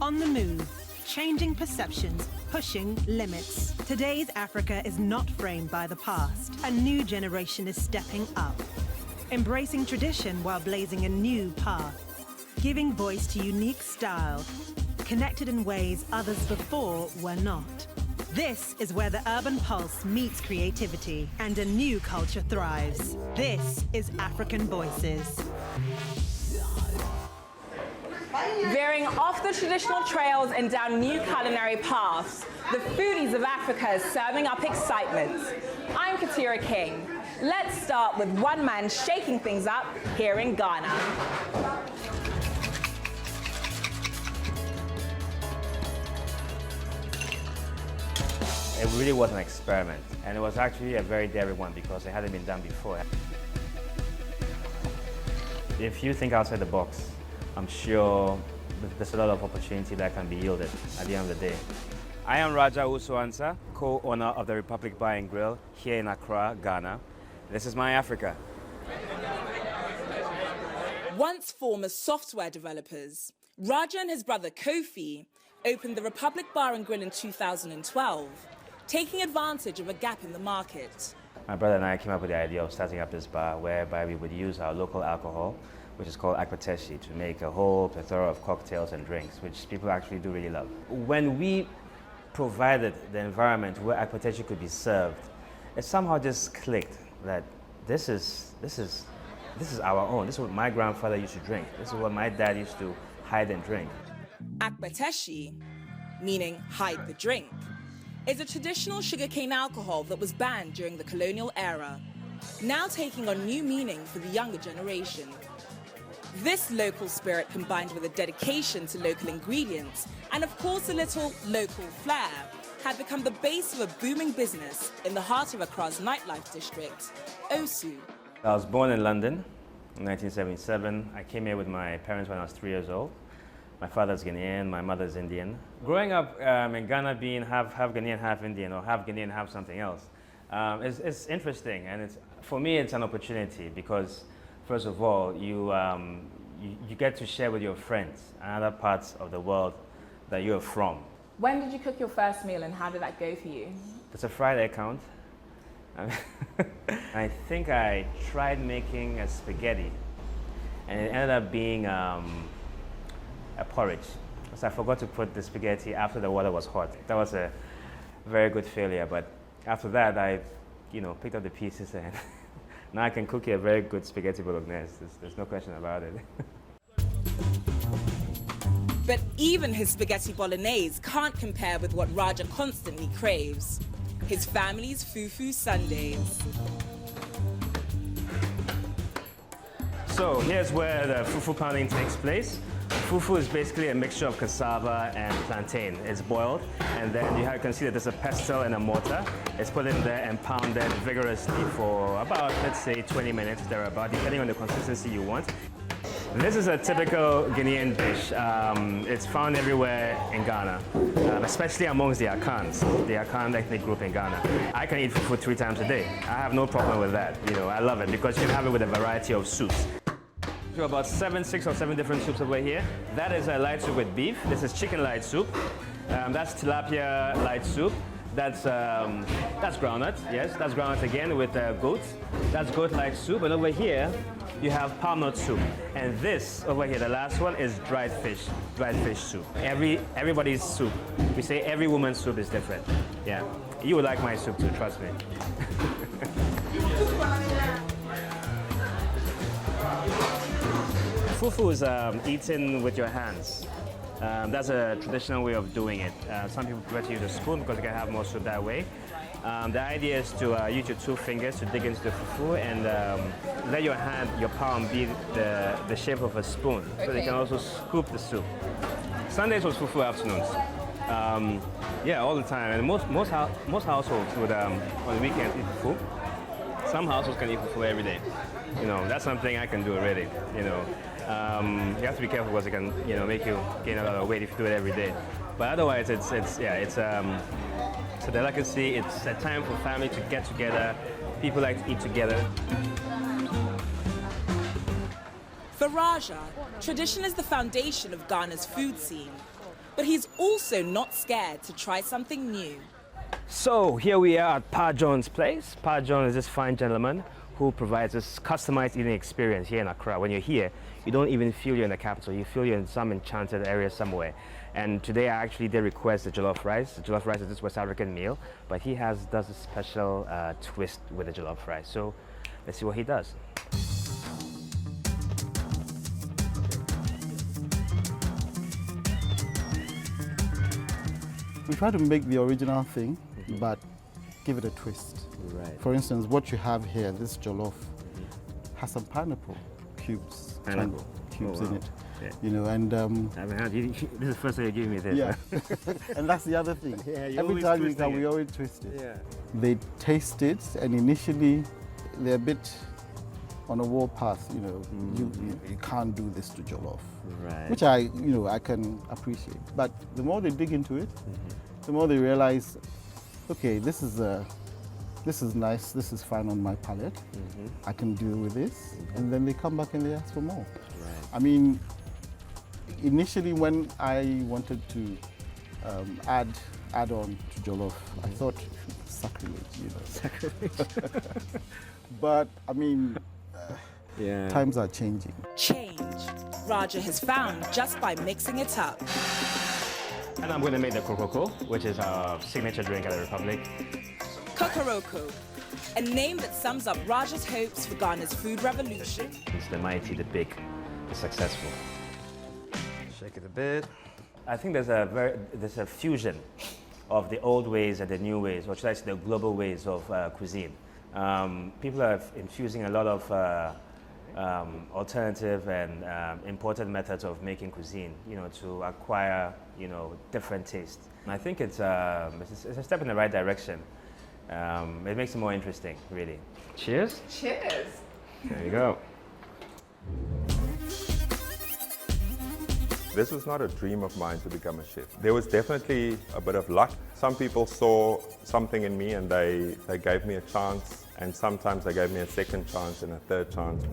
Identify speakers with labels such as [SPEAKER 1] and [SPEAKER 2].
[SPEAKER 1] On the move, changing perceptions, pushing limits. Today's Africa is not framed by the past. A new generation is stepping up, embracing tradition while blazing a new path, giving voice to unique style, connected in ways others before were not. This is where the urban pulse meets creativity and a new culture thrives. This is African Voices.
[SPEAKER 2] Veering off the traditional trails and down new culinary paths, the foodies of Africa is serving up excitement. I'm Keturah. Let's start with one man shaking things up here in Ghana.
[SPEAKER 3] It really was an experiment, and it was actually a very daring one because it hadn't been done before. If you think outside the box, I'm sure there's a lot of opportunity that can be yielded at the end of the day. I am Raja Owusu-Ansah, co-owner of the Republic Bar and Grill here in Accra, Ghana. This is my Africa.
[SPEAKER 2] Once former software developers, Raja and his brother Kofi opened the Republic Bar and Grill in 2012, taking advantage of a gap in the market.
[SPEAKER 3] My brother and I came up with the idea of starting up this bar whereby we would use our local alcohol, which is called akpeteshie, to make a whole plethora of cocktails and drinks, which people actually do really love. When we provided the environment where akpeteshie could be served, it somehow just clicked that this is our own. This is what my grandfather used to drink. This is what my dad used to hide and drink.
[SPEAKER 2] Akpeteshie, meaning hide the drink, is a traditional sugarcane alcohol that was banned during the colonial era, now taking on new meaning for the younger generation. This local spirit, combined with a dedication to local ingredients and of course a little local flair, had become the base of a booming business in the heart of Accra's nightlife district, Owusu.
[SPEAKER 3] I was born in London in 1977. I came here with my parents when I was 3 years old. My father's Ghanaian, my mother's Indian. Growing up in Ghana being half Ghanaian, half Indian, or half Ghanaian, half something else, it's interesting, and for me it's an opportunity because, first of all, you get to share with your friends and other parts of the world that you're from.
[SPEAKER 2] When did you cook your first meal and how did that go for you?
[SPEAKER 3] It's a fried egg count. I think I tried making a spaghetti, and it ended up being a porridge, because I forgot to put the spaghetti after the water was hot. That was a very good failure, but after that I picked up the pieces and now I can cook you a very good spaghetti bolognese. There's no question about it.
[SPEAKER 2] But even his spaghetti bolognese can't compare with what Raja constantly craves, his family's fufu Sundays.
[SPEAKER 3] So here's where the fufu pounding takes place. Fufu is basically a mixture of cassava and plantain. It's boiled, and then you can see that there's a pestle and a mortar. It's put in there and pounded vigorously for about, let's say, 20 minutes thereabout, depending on the consistency you want. This is a typical Ghanaian dish. It's found everywhere in Ghana, especially amongst the Akans, the Akan ethnic group in Ghana. I can eat fufu 3 times a day. I have no problem with that. I love it because you can have it with a variety of soups. About 6 or 7 different soups over here. That is a light soup with beef. This is chicken light soup. That's tilapia light soup. That's groundnut. Yes, that's groundnut again with goat. That's goat light soup. And over here, you have palm nut soup. And this over here, the last one, is dried fish soup. Everybody's soup. We say every woman's soup is different. Yeah, you would like my soup too. Trust me. Fufu is eaten with your hands. That's a traditional way of doing it. Some people prefer to use a spoon because they can have more soup that way. The idea is to use your 2 fingers to dig into the fufu and let your palm be the shape of a spoon, so they can also scoop the soup. Sundays was fufu afternoons. Yeah, all the time. And most households would on the weekends eat fufu. Some households can eat fufu every day. That's something I can do already. You have to be careful because it can, make you gain a lot of weight if you do it every day. But otherwise, it's a delicacy. It's a time for family to get together. People like to eat together.
[SPEAKER 2] For Raja, tradition is the foundation of Ghana's food scene. But he's also not scared to try something new.
[SPEAKER 3] So here we are at Pa John's place. Pa John is this fine gentleman who provides this customized eating experience here in Accra. When you're here, you don't even feel you're in the capital. You feel you're in some enchanted area somewhere. And today I actually did request the jollof rice. The jollof rice is this West African meal, but he does a special twist with the jollof rice. So let's see what he does.
[SPEAKER 4] We try to make the original thing, but give it a twist.
[SPEAKER 3] Right.
[SPEAKER 4] For instance, what you have here, this jollof, has some pineapple cubes,
[SPEAKER 3] Pineapple.
[SPEAKER 4] cubes
[SPEAKER 3] Oh, wow.
[SPEAKER 4] in it.
[SPEAKER 3] Yeah.
[SPEAKER 4] You know, and
[SPEAKER 3] I haven't had, this is the first time you give me this.
[SPEAKER 4] yeah,
[SPEAKER 3] Huh?
[SPEAKER 4] and that's the other thing.
[SPEAKER 3] Yeah, you
[SPEAKER 4] Every
[SPEAKER 3] always
[SPEAKER 4] time we
[SPEAKER 3] twist
[SPEAKER 4] come,
[SPEAKER 3] it.
[SPEAKER 4] we always twist it.
[SPEAKER 3] Yeah.
[SPEAKER 4] They taste it, and initially they're a bit on a warpath. You know, you can't do this to jollof,
[SPEAKER 3] Right.
[SPEAKER 4] which I can appreciate. But the more they dig into it, the more they realize, okay, this is nice, this is fine on my palate. I can deal with this, and then they come back and they ask for more.
[SPEAKER 3] Right.
[SPEAKER 4] I mean, initially when I wanted to add on to jollof, I thought sacrilege, you know. Sacrilege. But I mean,
[SPEAKER 3] Yeah.
[SPEAKER 4] times are changing.
[SPEAKER 2] Change, Raja has found just by mixing it up.
[SPEAKER 3] And I'm going to make the kokoko, which is our signature drink at the Republic.
[SPEAKER 2] Kokoroko, a name that sums up Raja's hopes for Ghana's food revolution.
[SPEAKER 3] It's the mighty, the big, the successful. Shake it a bit. I think there's a fusion of the old ways and the new ways, or should I say the global ways of cuisine. People are infusing a lot of alternative and important methods of making cuisine, you know, to acquire, you know, different tastes. And I think it's a step in the right direction. It makes it more interesting, really. Cheers.
[SPEAKER 5] Cheers.
[SPEAKER 3] There you go.
[SPEAKER 6] This was not a dream of mine to become a chef. There was definitely a bit of luck. Some people saw something in me and they gave me a chance, and sometimes they gave me a second chance and a third chance.